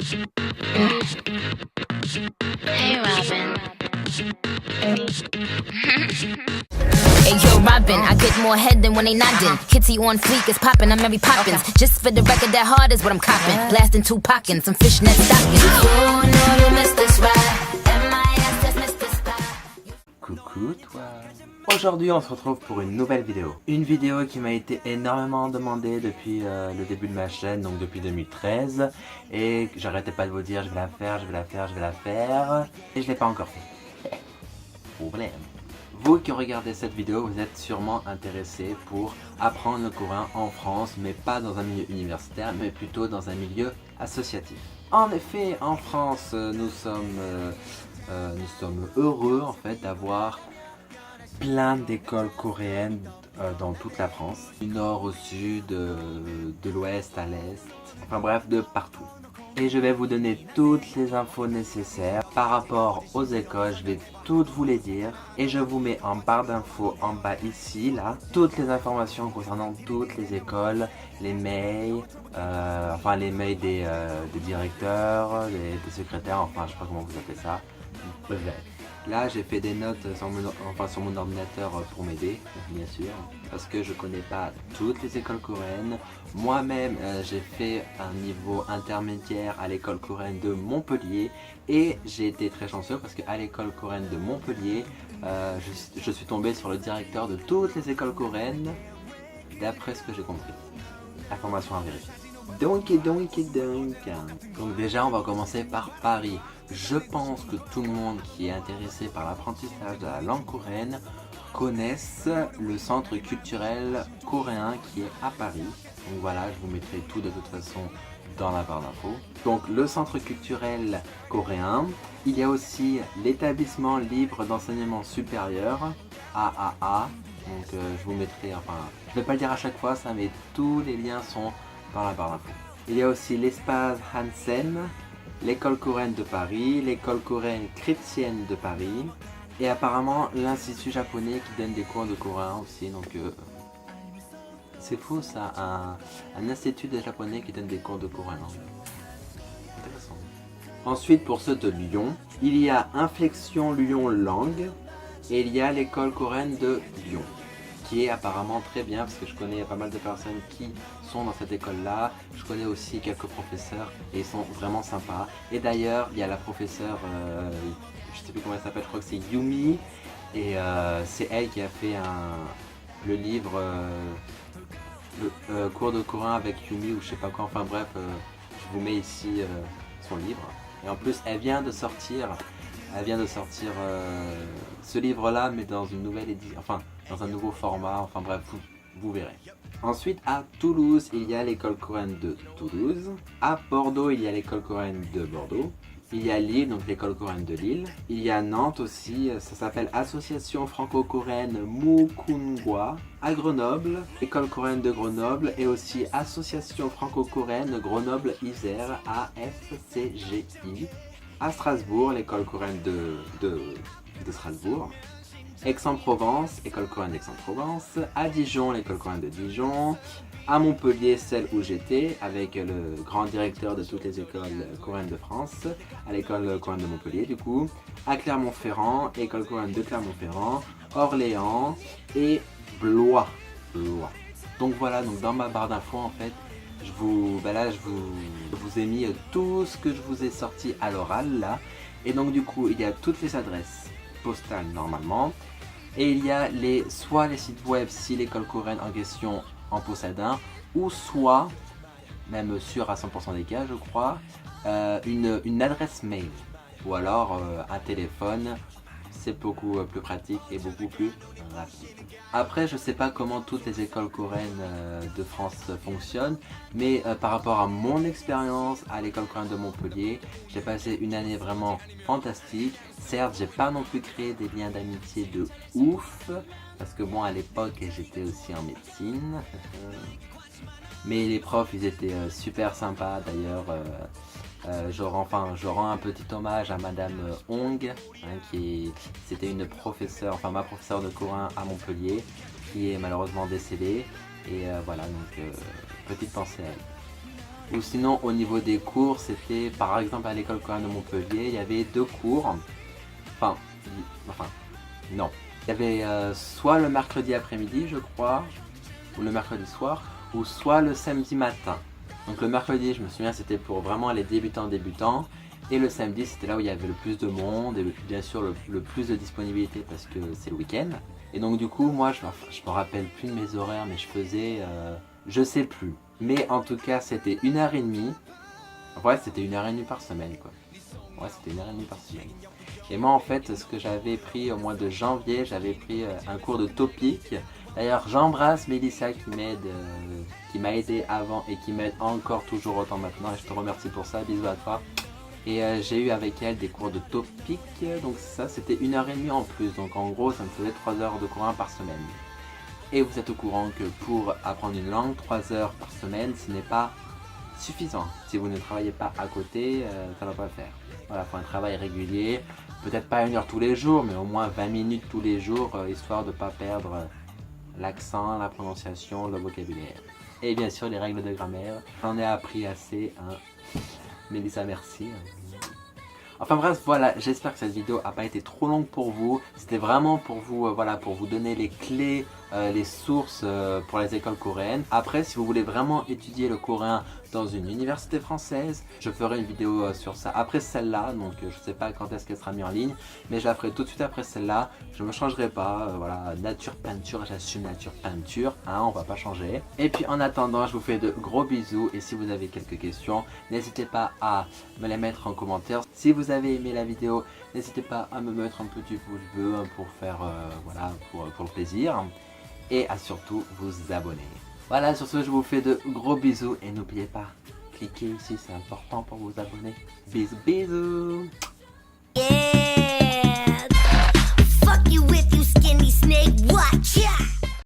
Hey Robin. Hey yo Robin, I get more head than when they nodding. Kitty on fleek is poppin', I'm Mary Poppins. Just for the record, that hard is what I'm copping. Blasting two pockets, some fishnet stockings. You know you missed this ride. M.I.S. just missed this spot. Coucou toi. Aujourd'hui on se retrouve pour une nouvelle vidéo. Une vidéo qui m'a été énormément demandée depuis le début de ma chaîne, donc depuis 2013. Et j'arrêtais pas de vous dire je vais la faire, je vais la faire, je vais la faire. Et je l'ai pas encore fait. Problème. Vous qui regardez cette vidéo, vous êtes sûrement intéressé pour apprendre le coréen en France, mais pas dans un milieu universitaire, mais plutôt dans un milieu associatif. En effet, en France, nous sommes heureux en fait d'avoir plein d'écoles coréennes dans toute la France, du nord au sud, de l'ouest à l'est, enfin bref, de partout. Et je vais vous donner toutes les infos nécessaires par rapport aux écoles, je vais toutes vous les dire. Et je vous mets en barre d'infos en bas ici, là, toutes les informations concernant toutes les écoles, les mails, les mails des directeurs, des secrétaires, enfin je sais pas comment vous appelez ça. Bref. Là j'ai fait des notes sur mon ordinateur pour m'aider, bien sûr, parce que je connais pas toutes les écoles coréennes. Moi-même j'ai fait un niveau intermédiaire à l'école coréenne de Montpellier et j'ai été très chanceux parce qu'à l'école coréenne de Montpellier, je suis tombé sur le directeur de toutes les écoles coréennes, d'après ce que j'ai compris. Information à vérifier. Donc déjà on va commencer par Paris. Je pense que tout le monde qui est intéressé par l'apprentissage de la langue coréenne connaisse le centre culturel coréen qui est à Paris. Donc voilà, je vous mettrai tout de toute façon dans la barre d'infos. Donc le centre culturel coréen, il y a aussi l'établissement libre d'enseignement supérieur, AAA. Donc je vous mettrai, je ne vais pas le dire à chaque fois ça, mais tous les liens sont dans la barre d'infos. Il y a aussi l'espace Hansen, l'école coréenne de Paris, l'école coréenne chrétienne de Paris et apparemment l'institut japonais qui donne des cours de coréen aussi. Donc c'est fou ça, un institut de japonais qui donne des cours de coréen. Intéressant. Ensuite pour ceux de Lyon, il y a Inflexion Lyon Langue et il y a l'école coréenne de Lyon, qui est apparemment très bien parce que je connais pas mal de personnes qui sont dans cette école là. Je connais aussi quelques professeurs et ils sont vraiment sympas. Et d'ailleurs il y a la professeure, je sais plus comment elle s'appelle, je crois que c'est Yumi. Et c'est elle qui a fait le livre cours de coréen avec Yumi ou je sais pas quoi. Enfin bref, je vous mets ici son livre. Et en plus elle vient de sortir ce livre là, mais dans une nouvelle édition, dans un nouveau format, enfin bref, vous verrez. Ensuite à Toulouse, il y a l'école coréenne de Toulouse. À Bordeaux, il y a l'école coréenne de Bordeaux. Il y a Lille, donc l'école coréenne de Lille. Il y a Nantes aussi, ça s'appelle Association franco-coréenne Mukungwa. À Grenoble, école coréenne de Grenoble et aussi Association franco-coréenne Grenoble-Isère, AFCGI. À Strasbourg, l'école coréenne de Strasbourg. Aix-en-Provence, école coréenne d'Aix-en-Provence. À Dijon, l'école coréenne de Dijon. À Montpellier, celle où j'étais, avec le grand directeur de toutes les écoles coréennes de France, à l'école coréenne de Montpellier du coup. À Clermont-Ferrand, école coréenne de Clermont-Ferrand. Orléans et Blois. Donc voilà, donc dans ma barre d'infos en fait, je vous ai mis tout ce que je vous ai sorti à l'oral là. Et donc du coup il y a toutes les adresses postales normalement. Et il y a soit les sites web si l'école coréenne en question en possède un, ou soit, même sûr à 100% des cas je crois, une adresse mail. Ou alors un téléphone, c'est beaucoup plus pratique et beaucoup plus rapide. Après je sais pas comment toutes les écoles coréennes de France fonctionnent, mais par rapport à mon expérience à l'école coréenne de Montpellier, j'ai passé une année vraiment fantastique. Certes j'ai pas non plus créé des liens d'amitié de ouf, parce que bon à l'époque j'étais aussi en médecine. Mais les profs ils étaient super sympas d'ailleurs. Je rends un petit hommage à Madame Hong, c'était une professeure, ma professeure de coréen à Montpellier, qui est malheureusement décédée. Et voilà, donc petite pensée à elle. Ou sinon au niveau des cours, c'était par exemple à l'école coréenne de Montpellier, il y avait 2 cours. Enfin, non. Il y avait soit le mercredi après-midi, je crois, ou le mercredi soir, ou soit le samedi matin. Donc le mercredi, je me souviens, c'était pour vraiment les débutants. Et le samedi, c'était là où il y avait le plus de monde et bien sûr le plus de disponibilité parce que c'est le week-end. Et donc du coup, moi, je me rappelle plus de mes horaires, mais je faisais... je sais plus. Mais en tout cas, c'était 1h30. Ouais, c'était 1h30 par semaine, quoi. Ouais, c'était 1h30 par semaine. Et moi, en fait, ce que j'avais pris au mois de janvier, j'avais pris un cours de topic. D'ailleurs, j'embrasse Mélissa qui m'a aidé avant et qui m'aide encore toujours autant maintenant. Et je te remercie pour ça. Bisous à toi. Et j'ai eu avec elle des cours de topic. Donc ça, c'était 1h30 en plus. Donc en gros, ça me faisait 3 heures de cours par semaine. Et vous êtes au courant que pour apprendre une langue, 3 heures par semaine, ce n'est pas suffisant. Si vous ne travaillez pas à côté, ça ne va pas le faire. Voilà, il faut un travail régulier. Peut-être pas 1 heure tous les jours, mais au moins 20 minutes tous les jours, histoire de ne pas perdre l'accent, la prononciation, le vocabulaire. Et bien sûr, les règles de grammaire. J'en ai appris assez. Hein. Mélissa, merci. Enfin bref, voilà, j'espère que cette vidéo n'a pas été trop longue pour vous. C'était vraiment pour vous, voilà, pour vous donner les clés, les sources pour les écoles coréennes. Après, si vous voulez vraiment étudier le coréen dans une université française, je ferai une vidéo sur ça après celle-là. Donc je sais pas quand est-ce qu'elle sera mise en ligne, mais je la ferai tout de suite après celle-là. Je ne me changerai pas, voilà, nature peinture, j'assume nature peinture, hein, on va pas changer. Et puis en attendant, je vous fais de gros bisous et si vous avez quelques questions, n'hésitez pas à me les mettre en commentaire. Si vous avez aimé la vidéo, n'hésitez pas à me mettre un petit pouce bleu pour faire, voilà, pour le plaisir. Et à surtout vous abonner. Voilà, sur ce, je vous fais de gros bisous et n'oubliez pas, cliquez ici, c'est important pour vous abonner. Bisous, bisous.